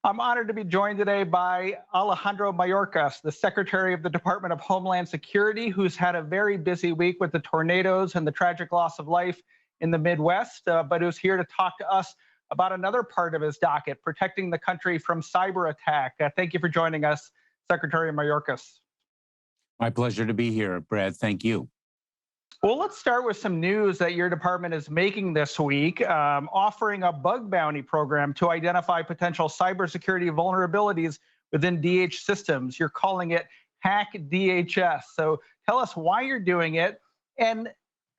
I'm honored to be joined today by Alejandro Mayorkas, the Secretary of the Department of Homeland Security, who's had a very busy week with the tornadoes and the tragic loss of life in the Midwest, but who's here to talk to us about another part of his docket, protecting the country from cyber attack. Thank you for joining us, Secretary Mayorkas. My pleasure to be here, Brad. Thank you. Well, let's start with some news that your department is making this week, offering a bug bounty program to identify potential cybersecurity vulnerabilities within DH systems. You're calling it Hack DHS. So tell us why you're doing it and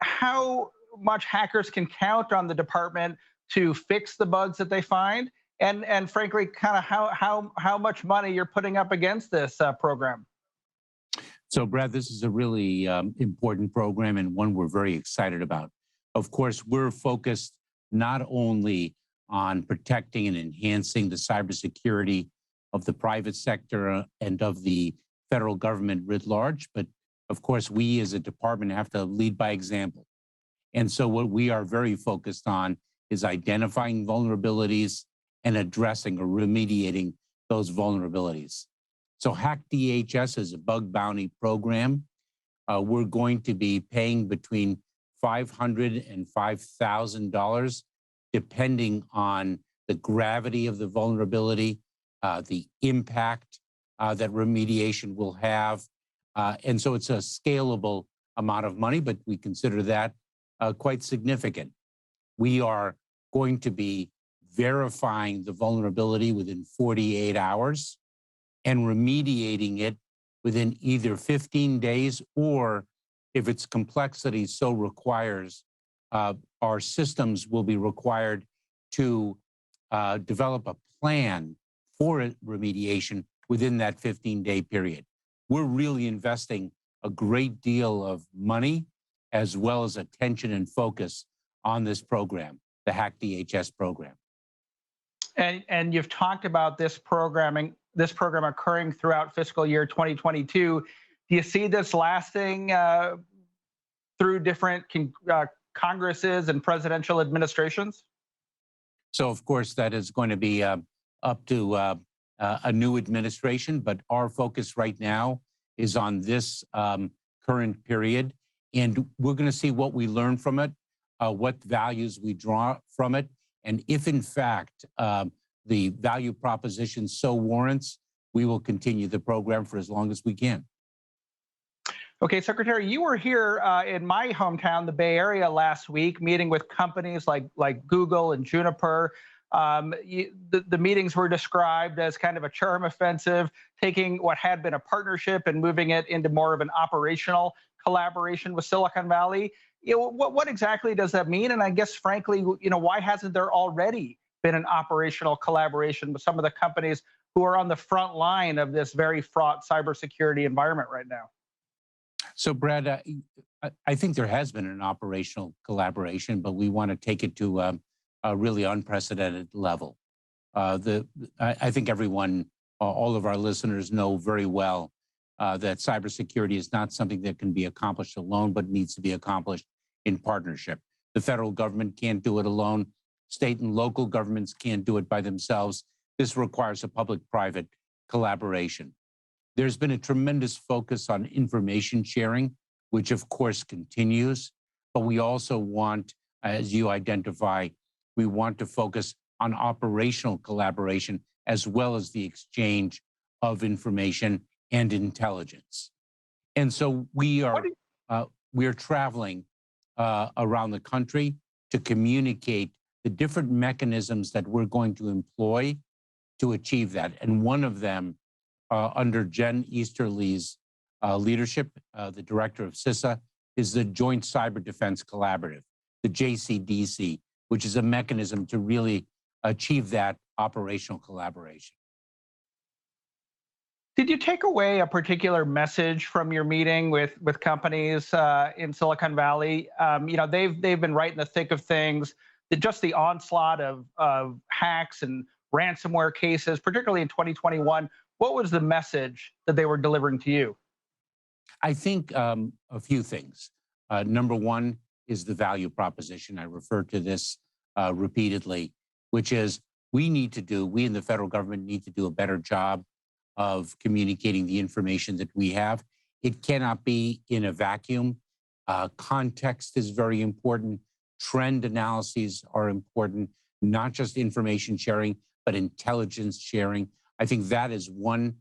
how much hackers can count on the department to fix the bugs that they find, and frankly, kind of how much money you're putting up against this program. So, Brad, this is a really important program and one we're very excited about. Of course, we're focused not only on protecting and enhancing the cybersecurity of the private sector and of the federal government writ large, but of course, we as a department have to lead by example. And so what we are very focused on is identifying vulnerabilities and addressing or remediating those vulnerabilities. So Hack DHS is a bug bounty program. We're going to be paying between $500 and $5,000, depending on the gravity of the vulnerability, the impact that remediation will have. And so it's a scalable amount of money, but we consider that quite significant. We are going to be verifying the vulnerability within 48 hours. And remediating it within either 15 days or, if its complexity so requires, our systems will be required to develop a plan for remediation within that 15-day period. We're really investing a great deal of money as well as attention and focus on this program, the Hack DHS program. And you've talked about this program occurring throughout fiscal year 2022. Do you see this lasting through different Congresses and presidential administrations? So, of course, that is going to be up to a new administration, but our focus right now is on this current period. And we're going to see what we learn from it, what values we draw from it, and if, in fact, the value proposition so warrants, we will continue the program for as long as we can. Okay, Secretary, you were here in my hometown, the Bay Area, last week, meeting with companies like Google and Juniper. The meetings were described as kind of a charm offensive, taking what had been a partnership and moving it into more of an operational collaboration with Silicon Valley. What exactly does that mean? And I guess, frankly, why hasn't there already been an operational collaboration with some of the companies who are on the front line of this very fraught cybersecurity environment right now? So, Brad, I think there has been an operational collaboration, but we want to take it to a really unprecedented level. I think everyone, all of our listeners know very well that cybersecurity is not something that can be accomplished alone, but needs to be accomplished in partnership. The federal government can't do it alone. State and local governments can't do it by themselves. This requires a public-private collaboration. There's been a tremendous focus on information sharing, which of course continues, but we also want, as you identify, we want to focus on operational collaboration as well as the exchange of information and intelligence. And so we are traveling around the country to communicate the different mechanisms that we're going to employ to achieve that. And one of them, under Jen Easterly's leadership, the director of CISA, is the Joint Cyber Defense Collaborative, the JCDC, which is a mechanism to really achieve that operational collaboration. Did you take away a particular message from your meeting with companies in Silicon Valley? They've been right in the thick of things. Just the onslaught of hacks and ransomware cases, particularly in 2021. What was the message that they were delivering to you? I think a few things. Number one is the value proposition. I refer to this repeatedly, which is we in the federal government need to do a better job of communicating the information that we have. It cannot be in a vacuum. Context is very important. Trend analyses are important, not just information sharing, but intelligence sharing. I think that is one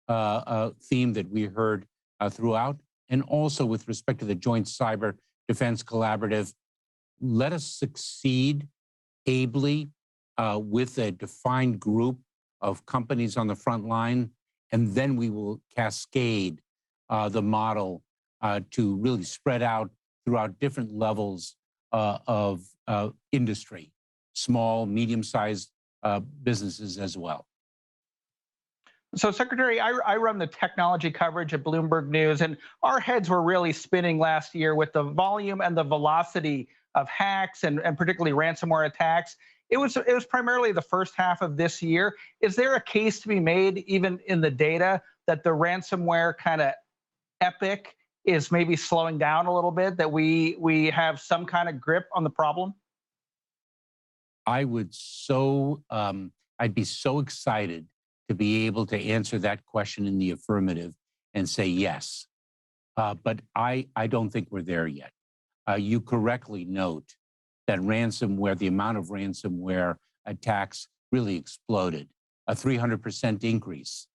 theme that we heard throughout. And also with respect to the Joint Cyber Defense Collaborative, let us succeed ably with a defined group of companies on the front line, and then we will cascade the model to really spread out throughout different levels of industry, small, medium-sized businesses as well. So, Secretary, I run the technology coverage at Bloomberg News, and our heads were really spinning last year with the volume and the velocity of hacks and particularly ransomware attacks. It was primarily the first half of this year. Is there a case to be made, even in the data, that the ransomware kind of epic is maybe slowing down a little bit, that we have some kind of grip on the problem? I'd be so excited to be able to answer that question in the affirmative and say yes. But I don't think we're there yet. You correctly note that ransomware, the amount of ransomware attacks really exploded, a 300% increase,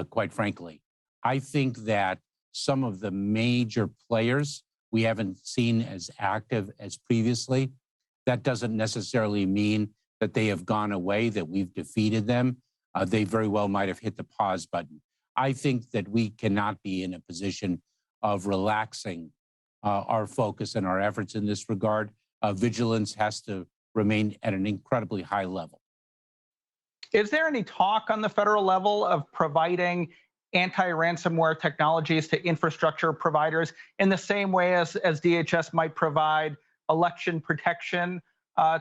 quite frankly. I think that some of the major players we haven't seen as active as previously. That doesn't necessarily mean that they have gone away, that we've defeated them. They very well might have hit the pause button. I think that we cannot be in a position of relaxing our focus and our efforts in this regard. Vigilance has to remain at an incredibly high level. Is there any talk on the federal level of providing anti-ransomware technologies to infrastructure providers in the same way as DHS might provide election protection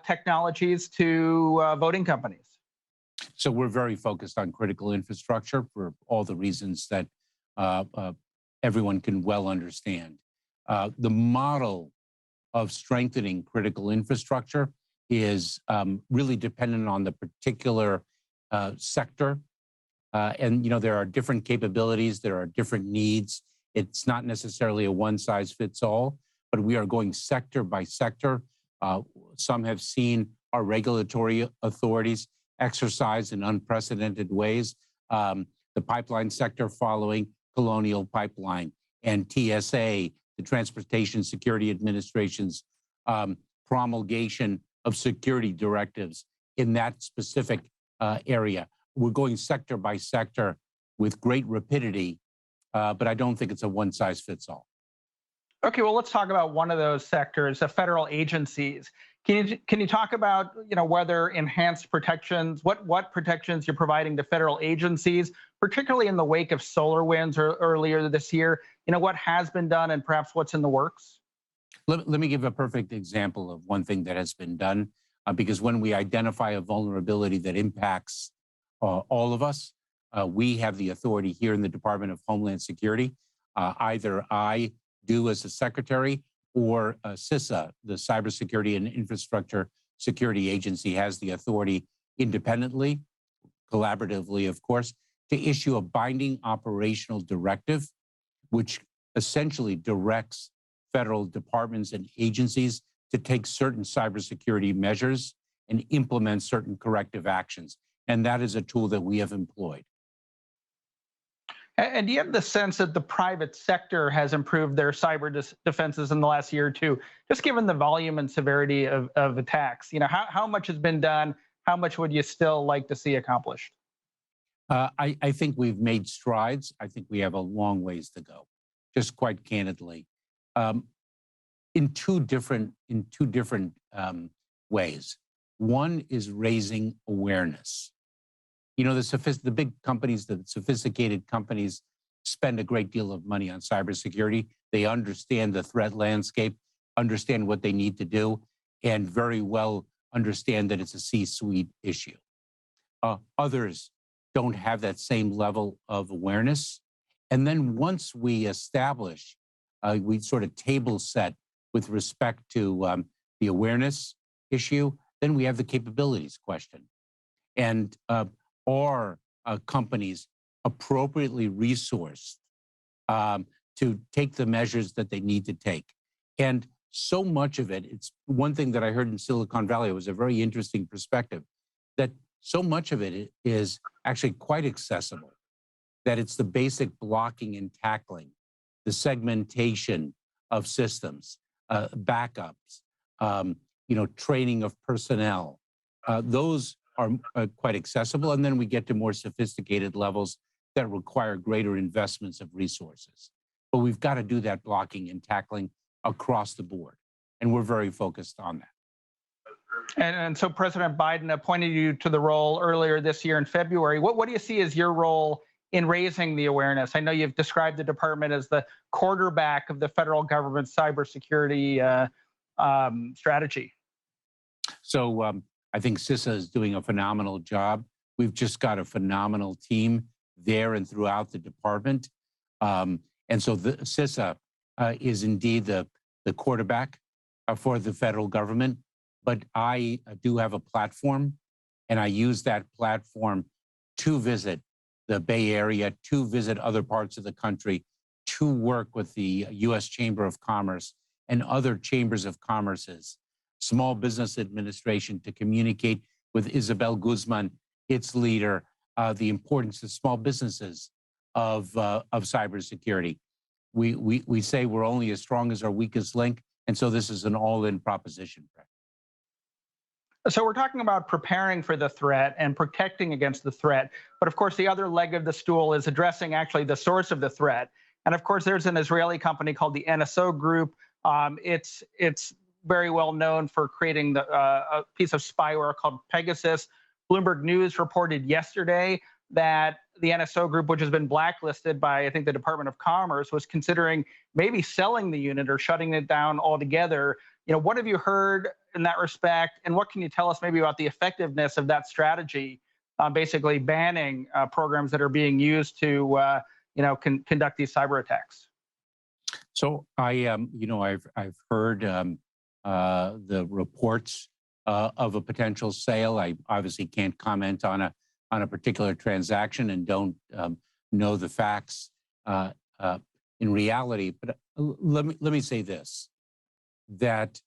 technologies to voting companies? So we're very focused on critical infrastructure for all the reasons that everyone can well understand. The model of strengthening critical infrastructure is really dependent on the particular sector. And there are different capabilities, there are different needs. It's not necessarily a one-size-fits-all, but we are going sector by sector. Some have seen our regulatory authorities exercise in unprecedented ways. The pipeline sector following Colonial Pipeline and TSA, the Transportation Security Administration's promulgation of security directives in that specific area. We're going sector by sector with great rapidity, but I don't think it's a one-size-fits-all. Okay, well, let's talk about one of those sectors, the federal agencies. Can you talk about whether enhanced protections, what protections you're providing to federal agencies, particularly in the wake of SolarWinds earlier this year? What has been done and perhaps what's in the works? Let me give a perfect example of one thing that has been done, because when we identify a vulnerability that impacts all of us, we have the authority here in the Department of Homeland Security. Either I do as a secretary, or CISA, the Cybersecurity and Infrastructure Security Agency, has the authority independently, collaboratively, of course, to issue a binding operational directive, which essentially directs federal departments and agencies to take certain cybersecurity measures and implement certain corrective actions. And that is a tool that we have employed. And do you have the sense that the private sector has improved their cyber defenses in the last year or two, just given the volume and severity of attacks? How much has been done? How much would you still like to see accomplished? I think we've made strides. I think we have a long ways to go, just quite candidly, in two different ways. One is raising awareness. The big companies, the sophisticated companies, spend a great deal of money on cybersecurity. They understand the threat landscape, understand what they need to do, and very well understand that it's a C-suite issue. Others don't have that same level of awareness. And then once we establish, we sort of table set with respect to the awareness issue, then we have the capabilities question. And are companies appropriately resourced to take the measures that they need to take? And so much of it, it's one thing that I heard in Silicon Valley, it was a very interesting perspective, that so much of it is actually quite accessible, that it's the basic blocking and tackling, the segmentation of systems, backups, training of personnel. Those are quite accessible. And then we get to more sophisticated levels that require greater investments of resources. But we've got to do that blocking and tackling across the board. And we're very focused on that. And so President Biden appointed you to the role earlier this year in February. What do you see as your role in raising the awareness? I know you've described the department as the quarterback of the federal government's cybersecurity strategy. So I think CISA is doing a phenomenal job. We've just got a phenomenal team there and throughout the department. And so the CISA is indeed the quarterback for the federal government. But I do have a platform, and I use that platform to visit the Bay Area, to visit other parts of the country, to work with the U.S. Chamber of Commerce and other chambers of commerce's, Small Business Administration, to communicate with Isabel Guzman, its leader, the importance of small businesses of cybersecurity. We say we're only as strong as our weakest link, and so this is an all-in proposition. So we're talking about preparing for the threat and protecting against the threat. But of course, the other leg of the stool is addressing actually the source of the threat. And of course, there's an Israeli company called the NSO Group. It's very well known for creating a piece of spyware called Pegasus. Bloomberg News reported yesterday that the NSO Group, which has been blacklisted by, I think, the Department of Commerce, was considering maybe selling the unit or shutting it down altogether. What have you heard in that respect? And what can you tell us maybe about the effectiveness of that strategy, basically banning programs that are being used to, conduct these cyber attacks? So I've heard the reports of a potential sale. I obviously can't comment on a particular transaction and don't know the facts in reality. But let me say this, that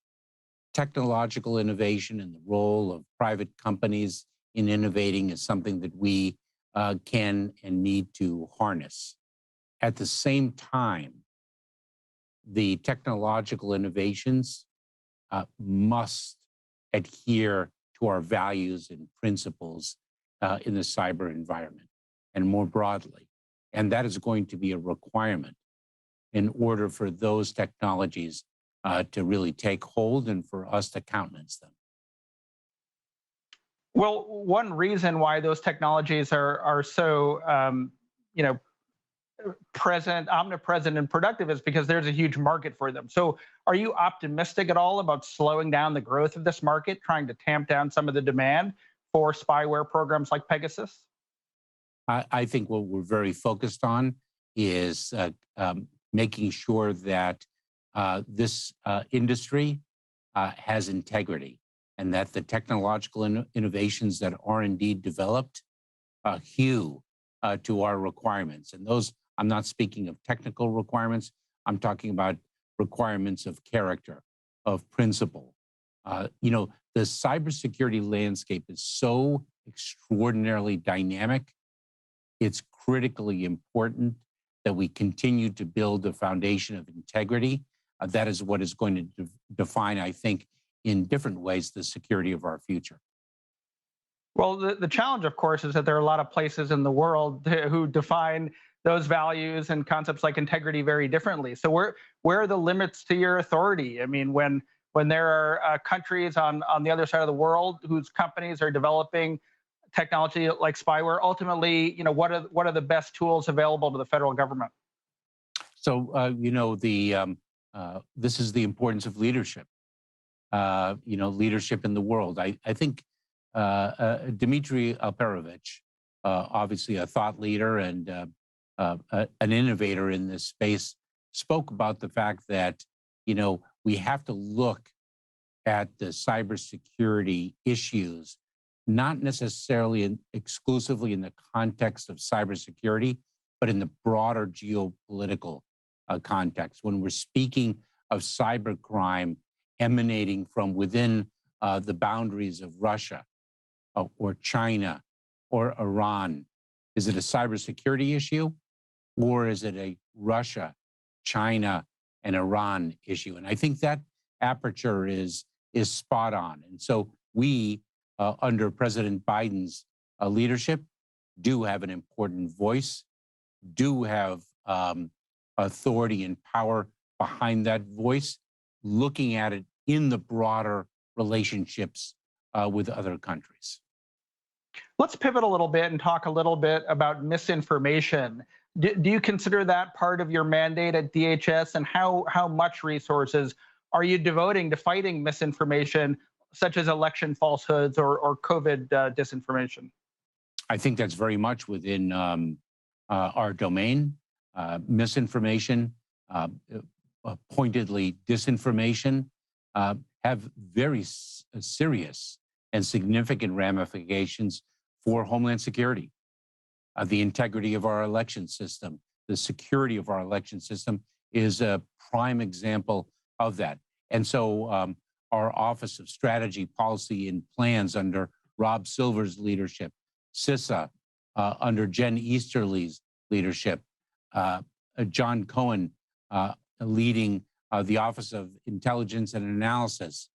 technological innovation and the role of private companies in innovating is something that we can and need to harness. At the same time, the technological innovations must adhere to our values and principles in the cyber environment and more broadly. And that is going to be a requirement in order for those technologies to really take hold and for us to countenance them. Well, one reason why those technologies are so omnipresent and productive is because there's a huge market for them. So are you optimistic at all about slowing down the growth of this market, trying to tamp down some of the demand for spyware programs like Pegasus? I think what we're very focused on is making sure that this industry has integrity, and that the technological innovations that are indeed developed hew to our requirements. And those, I'm not speaking of technical requirements, I'm talking about requirements of character, of principle. The cybersecurity landscape is so extraordinarily dynamic. It's critically important that we continue to build a foundation of integrity. That is what is going to define, I think, in different ways, the security of our future. Well, the challenge, of course, is that there are a lot of places in the world who define those values and concepts like integrity very differently. So where are the limits to your authority? I mean, when there are countries on the other side of the world whose companies are developing technology like spyware, ultimately, what are the best tools available to the federal government? So, this is the importance of leadership. Leadership in the world. I think Dmitry Alperovich, obviously a thought leader and an innovator in this space, spoke about the fact that we have to look at the cybersecurity issues not necessarily exclusively in the context of cybersecurity, but in the broader geopolitical context. When we're speaking of cybercrime emanating from within the boundaries of Russia or China or Iran, is it a cybersecurity issue, or is it a Russia, China, and Iran issue? And I think that aperture is spot on. And so we, under President Biden's leadership, do have an important voice, do have authority and power behind that voice, looking at it in the broader relationships with other countries. Let's pivot a little bit and talk a little bit about misinformation. Do you consider that part of your mandate at DHS, and how much resources are you devoting to fighting misinformation, such as election falsehoods or COVID disinformation? I think that's very much within our domain. Misinformation, pointedly disinformation, have very serious and significant ramifications for Homeland Security. The integrity of our election system, the security of our election system is a prime example of that. And so our Office of Strategy, Policy, and Plans under Rob Silver's leadership, CISA under Jen Easterly's leadership, John Cohen leading the Office of Intelligence and Analysis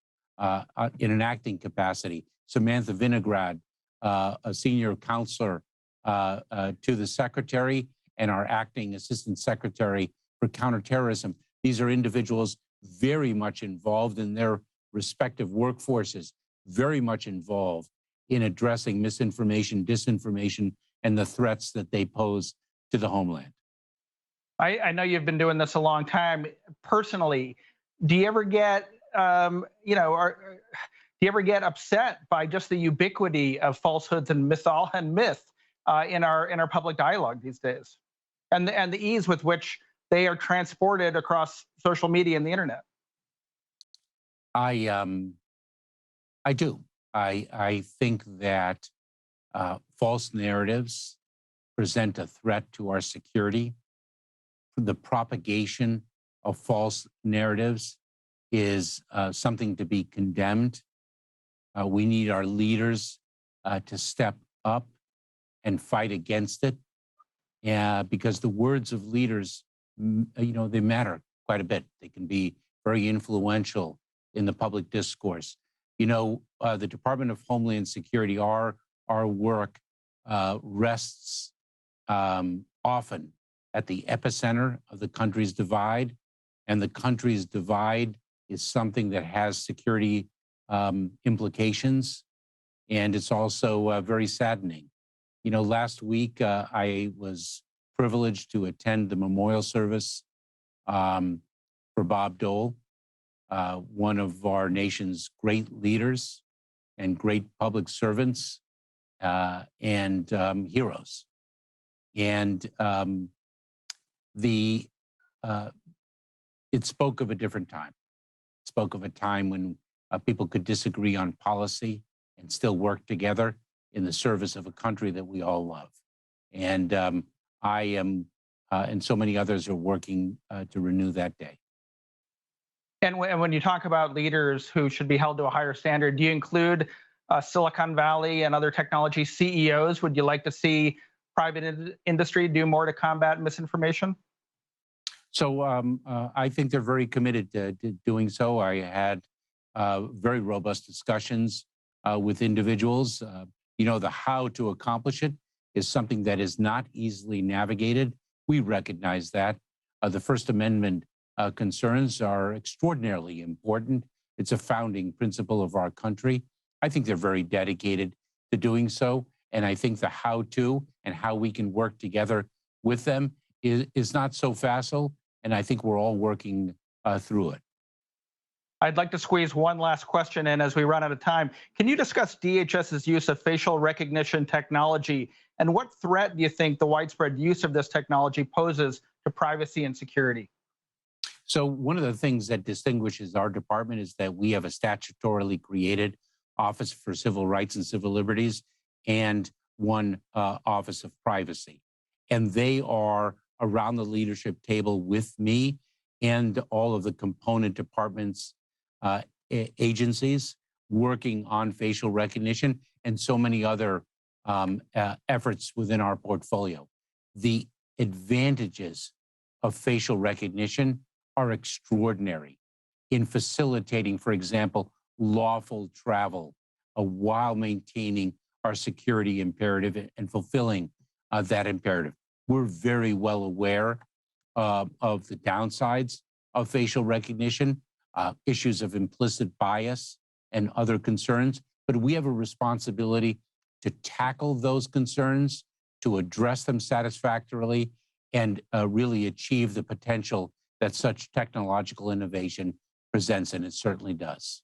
in an acting capacity, Samantha Vinograd, a senior counselor to the Secretary, and our acting Assistant Secretary for Counterterrorism. These are individuals very much involved in their respective workforces, very much involved in addressing misinformation, disinformation, and the threats that they pose to the homeland. I know you've been doing this a long time. Personally, do you ever get, do you ever get upset by just the ubiquity of falsehoods and myth in our public dialogue these days, and the ease with which they are transported across social media and the internet? I do. I think that false narratives present a threat to our security. The propagation of false narratives is something to be condemned. We need our leaders to step up and fight against it, because the words of leaders, they matter quite a bit. They can be very influential in the public discourse. The Department of Homeland Security, our work rests often at the epicenter of the country's divide, and the country's divide is something that has security implications, and it's also very saddening. Last week I was privileged to attend the memorial service for Bob Dole, one of our nation's great leaders and great public servants and heroes. And it spoke of a different time. It spoke of a time when people could disagree on policy and still work together in the service of a country that we all love. And I am, and so many others are working to renew that day. And when you talk about leaders who should be held to a higher standard, do you include Silicon Valley and other technology CEOs? Would you like to see private industry do more to combat misinformation? So I think they're very committed to doing so. I had very robust discussions with individuals. The how to accomplish it is something that is not easily navigated. We recognize that. The First Amendment concerns are extraordinarily important. It's a founding principle of our country. I think they're very dedicated to doing so. And I think the how to and how we can work together with them is not so facile. And I think we're all working through it. I'd like to squeeze one last question in as we run out of time. Can you discuss DHS's use of facial recognition technology, and what threat do you think the widespread use of this technology poses to privacy and security? So one of the things that distinguishes our department is that we have a statutorily created Office for Civil Rights and Civil Liberties and one Office of Privacy. And they are around the leadership table with me and all of the component departments, agencies working on facial recognition and so many other efforts within our portfolio. The advantages of facial recognition are extraordinary in facilitating, for example, lawful travel while maintaining our security imperative and fulfilling that imperative. We're very well aware of the downsides of facial recognition, issues of implicit bias and other concerns, but we have a responsibility to tackle those concerns, to address them satisfactorily, and really achieve the potential that such technological innovation presents, and it certainly does.